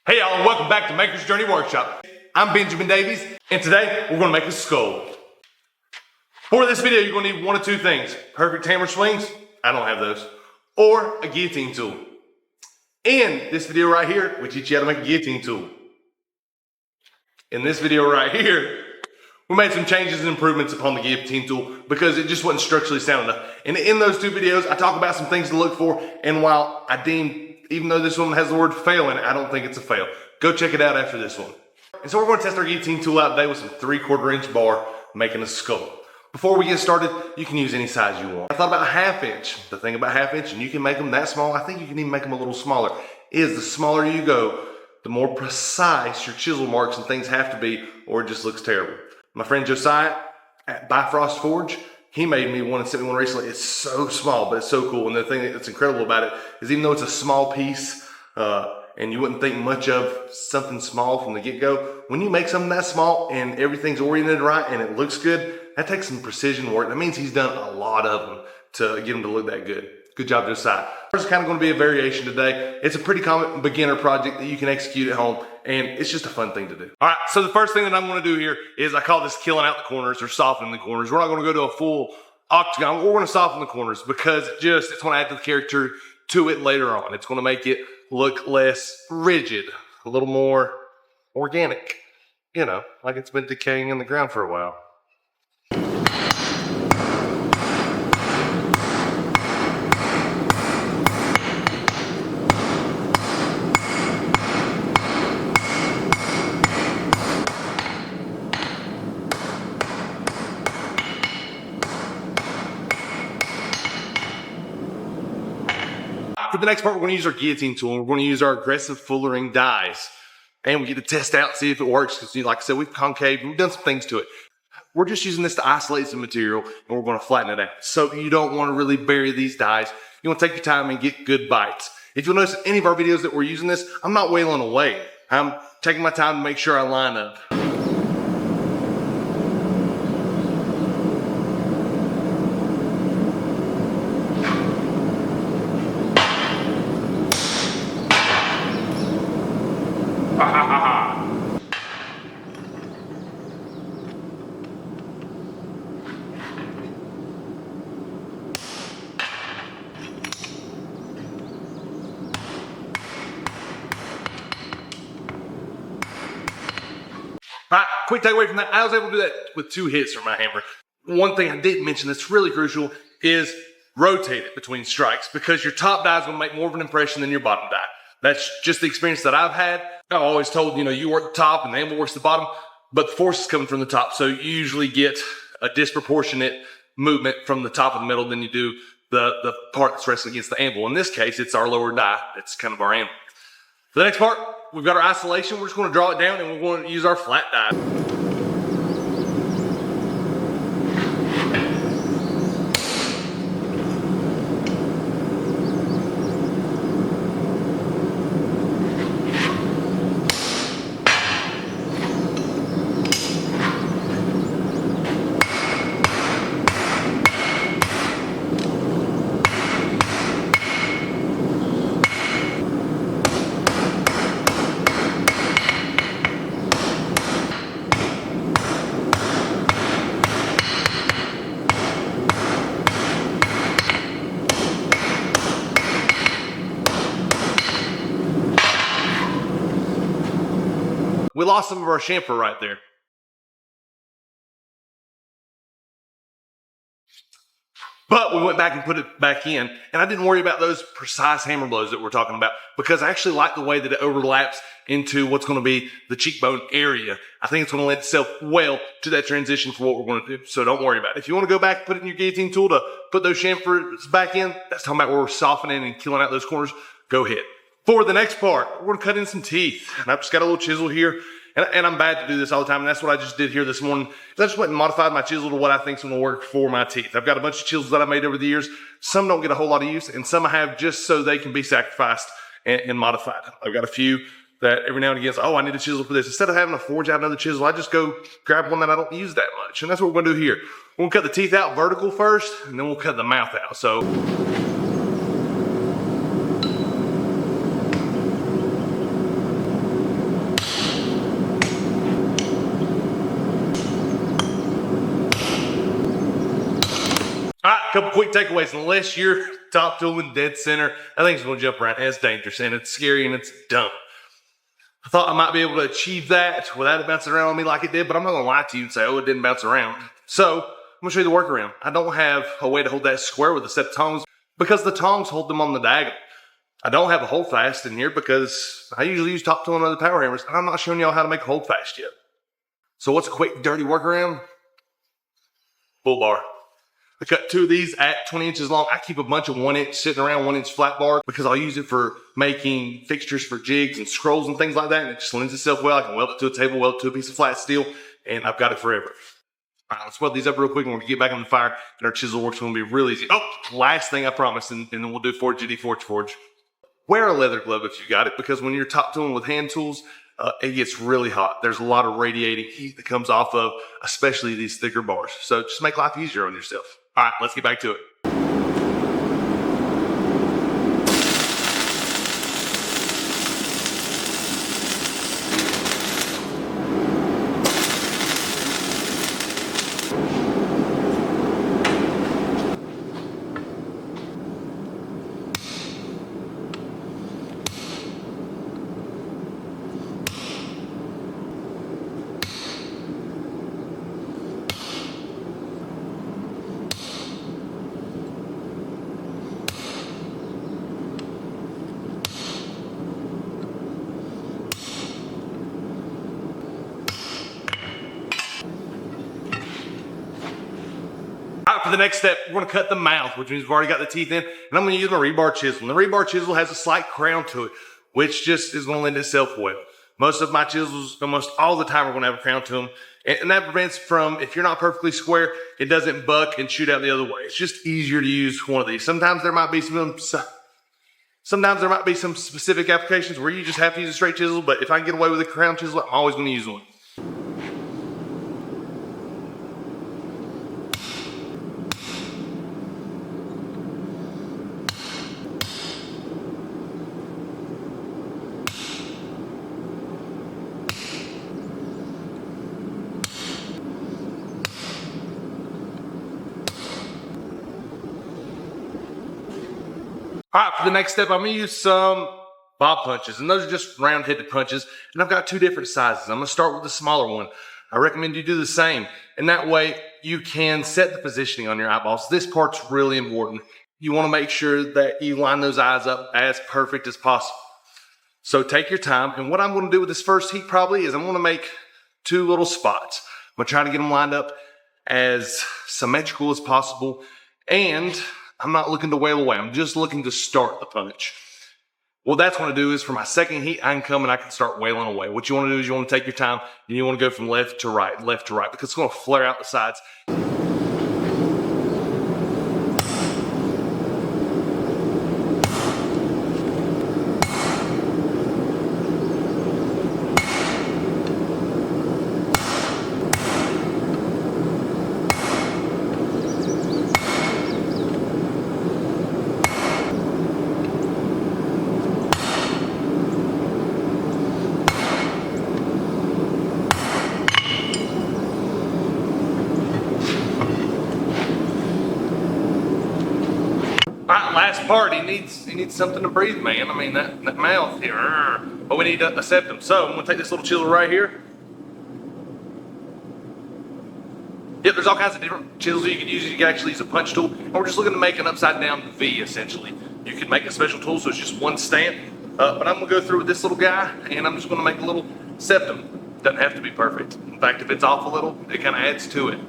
Hey y'all, and welcome back to Maker's Journey Workshop. I'm Benjamin Davies, and today we're gonna make a skull. For this video, you're gonna need one of two things. Perfect hammer swings, I don't have those, or a guillotine tool. In this video right here, we teach you how to make a guillotine tool. In this video right here, we made some changes and improvements upon the guillotine tool because it just wasn't structurally sound enough. And in those two videos, I talk about some things to look for, and while I deem, even though this one has the word fail in it, I don't think it's a fail. Go check it out after this one. And so we're going to test our guillotine tool out today with some 3/4 inch bar, making a skull. Before we get started, you can use any size you want. I thought about 1/2 inch. The thing about 1/2 inch, and you can make them that small, I think you can even make them a little smaller, is the smaller you go, the more precise your chisel marks and things have to be, or it just looks terrible. My friend Josiah at Bifrost Forge, he made me one and sent me one recently. It's so small, but it's so cool. And the thing that's incredible about it is even though it's a small piece, and you wouldn't think much of something small from the get-go, when you make something that small and everything's oriented right and it looks good, that takes some precision work. That means he's done a lot of them to get them to look that good. Good job, Josiah. There's kind of going to be a variation today. It's a pretty common beginner project that you can execute at home, and it's just a fun thing to do. All right, so the first thing that I'm going to do here is I call this killing out the corners or softening the corners. We're not going to go to a full octagon. We're going to soften the corners because it's going to add to the character to it later on. It's going to make it look less rigid, a little more organic, you know, like it's been decaying in the ground for a while. For the next part, we're going to use our guillotine tool, and we're going to use our aggressive fullering dies. And we get to test out, see if it works, because like I said, we've concaved, we've done some things to it. We're just using this to isolate some material, and we're going to flatten it out. So you don't want to really bury these dies. You want to take your time and get good bites. If you'll notice any of our videos that we're using this, I'm not wailing away. I'm taking my time to make sure I line up. All right, quick takeaway from that. I was able to do that with 2 hits from my hammer. One thing I didn't mention that's really crucial is rotate it between strikes, because your top die is going to make more of an impression than your bottom die. That's just the experience that I've had. I've always told, you work the top and the anvil works the bottom, but the force is coming from the top. So you usually get a disproportionate movement from the top of the middle than you do the part that's resting against the anvil. In this case, it's our lower die. It's kind of our anvil. For the next part, we've got our isolation. We're just going to draw it down, and we're going to use our flat die. We lost some of our chamfer right there. But we went back and put it back in, and I didn't worry about those precise hammer blows that we're talking about, because I actually like the way that it overlaps into what's going to be the cheekbone area. I think it's going to lend itself well to that transition for what we're going to do, so don't worry about it. If you want to go back and put it in your guillotine tool to put those chamfers back in, that's talking about where we're softening and killing out those corners, go ahead. For the next part, we're going to cut in some teeth, and I've just got a little chisel here. And I'm bad to do this all the time, and that's what I just did here this morning. I just went and modified my chisel to what I think is going to work for my teeth. I've got a bunch of chisels that I made over the years. Some don't get a whole lot of use, and some I have just so they can be sacrificed and modified. I've got a few that every now and again, I need a chisel for this. Instead of having to forge out another chisel, I just go grab one that I don't use that much. And that's what we're going to do here. We're going to cut the teeth out vertical first, and then we'll cut the mouth out. So couple quick takeaways. Unless you're top tooling dead center, that thing's gonna jump around and it's dangerous and it's scary and it's dumb. I thought I might be able to achieve that without it bouncing around on me like it did, but I'm not gonna lie to you and say, oh, it didn't bounce around. So I'm gonna show you the workaround. I don't have a way to hold that square with a set of tongs because the tongs hold them on the diagonal. I don't have a hold fast in here because I usually use top tool and other power hammers, and I'm not showing y'all how to make a hold fast yet. So what's a quick, dirty workaround? Bull bar. I cut 2 of these at 20 inches long. I keep a bunch of 1 inch sitting around, 1 inch flat bar because I'll use it for making fixtures for jigs and scrolls and things like that. And it just lends itself well. I can weld it to a table, weld it to a piece of flat steel, and I've got it forever. All right, let's weld these up real quick and we're gonna get back on the fire and our chisel work's gonna be real easy. Oh, last thing I promise, and then we'll do Forge GD Forge. Wear a leather glove if you got it, because when you're top tooling with hand tools, it gets really hot. There's a lot of radiating heat that comes off of, especially these thicker bars. So just make life easier on yourself. All right, let's get back to it. All right, for the next step, we're gonna cut the mouth, which means we've already got the teeth in, and I'm gonna use my rebar chisel. And the rebar chisel has a slight crown to it, which just is gonna lend itself well. Most of my chisels, almost all the time, are gonna have a crown to them. And that prevents from, if you're not perfectly square, it doesn't buck and shoot out the other way. It's just easier to use one of these. Sometimes there might be some specific applications where you just have to use a straight chisel, but if I can get away with a crown chisel, I'm always gonna use one. All right, for the next step, I'm gonna use some bob punches, and those are just round-headed punches, and I've got 2 different sizes. I'm gonna start with the smaller one. I recommend you do the same, and that way you can set the positioning on your eyeballs. This part's really important. You wanna make sure that you line those eyes up as perfect as possible. So take your time, and what I'm gonna do with this first heat probably is I'm gonna make 2 little spots. I'm gonna try to get them lined up as symmetrical as possible, and I'm not looking to wail away. I'm just looking to start the punch. What that's going to do is for my second heat, I can come and I can start wailing away. What you want to do is you want to take your time and you want to go from left to right, because it's going to flare out the sides. Last part, he needs something to breathe, man. I mean, that mouth here, but we need a septum. So I'm gonna take this little chisel right here. Yep, there's all kinds of different chisels you can use. You can actually use a punch tool, and we're just looking to make an upside down V, essentially. You can make a special tool, so it's just one stamp, but I'm gonna go through with this little guy, and I'm just gonna make a little septum. Doesn't have to be perfect. In fact, if it's off a little, it kind of adds to it.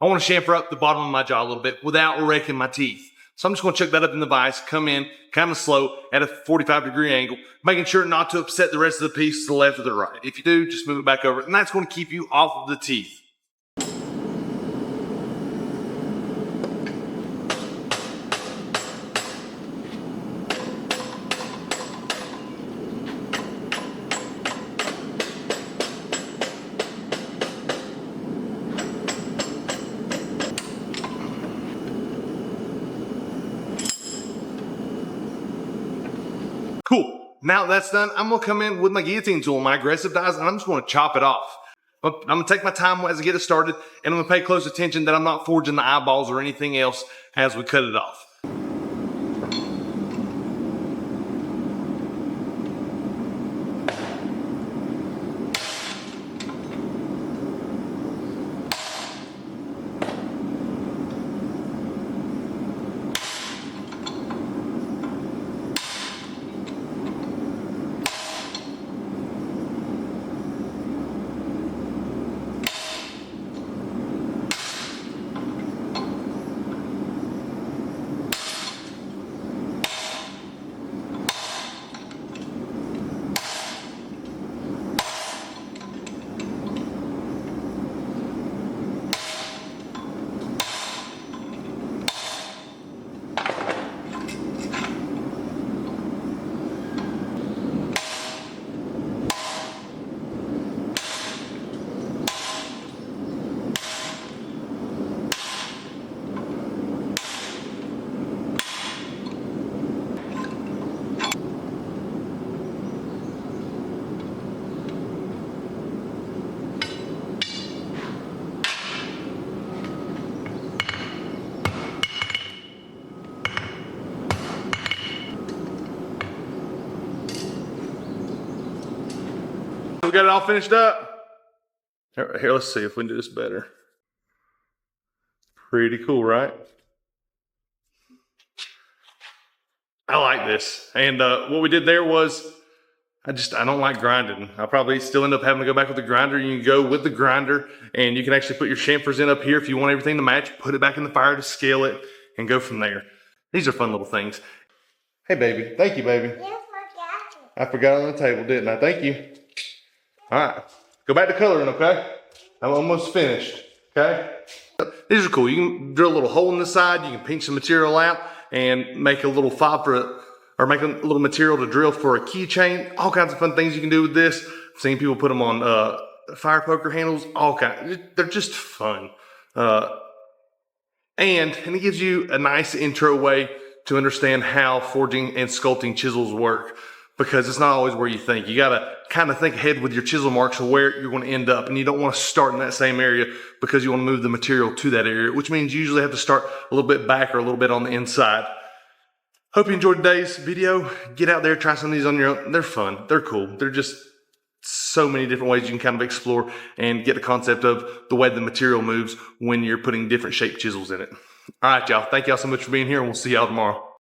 I want to chamfer up the bottom of my jaw a little bit without wrecking my teeth. So I'm just going to chuck that up in the vise, come in kind of slow at a 45-degree angle, making sure not to upset the rest of the piece to the left or the right. If you do, just move it back over, and that's going to keep you off of the teeth. Now that's done, I'm gonna come in with my guillotine tool, my aggressive dies, and I'm just gonna chop it off. I'm gonna take my time as I get it started, and I'm gonna pay close attention that I'm not forging the eyeballs or anything else as we cut it off. We got it all finished up. Here, let's see if we can do this better. Pretty cool, right? I like this. And what we did there was, I don't like grinding. I'll probably still end up having to go back with the grinder. You can go with the grinder, and you can actually put your chamfers in up here if you want everything to match. Put it back in the fire to scale it, and go from there. These are fun little things. Hey, baby. Thank you, baby. I forgot on the table, didn't I? Thank you. All right, go back to coloring, okay? I'm almost finished, okay? These are cool. You can drill a little hole in the side. You can pinch the material out and make a little fob for it, or make a little material to drill for a keychain. All kinds of fun things you can do with this. I've seen people put them on fire poker handles. All kinds. They're just fun. And it gives you a nice intro way to understand how forging and sculpting chisels work, because it's not always where you think. You gotta kind of think ahead with your chisel marks of where you're gonna end up, and you don't wanna start in that same area because you wanna move the material to that area, which means you usually have to start a little bit back or a little bit on the inside. Hope you enjoyed today's video. Get out there, try some of these on your own. They're fun, they're cool. They're just so many different ways you can kind of explore and get the concept of the way the material moves when you're putting different shaped chisels in it. All right, y'all. Thank y'all so much for being here, and we'll see y'all tomorrow.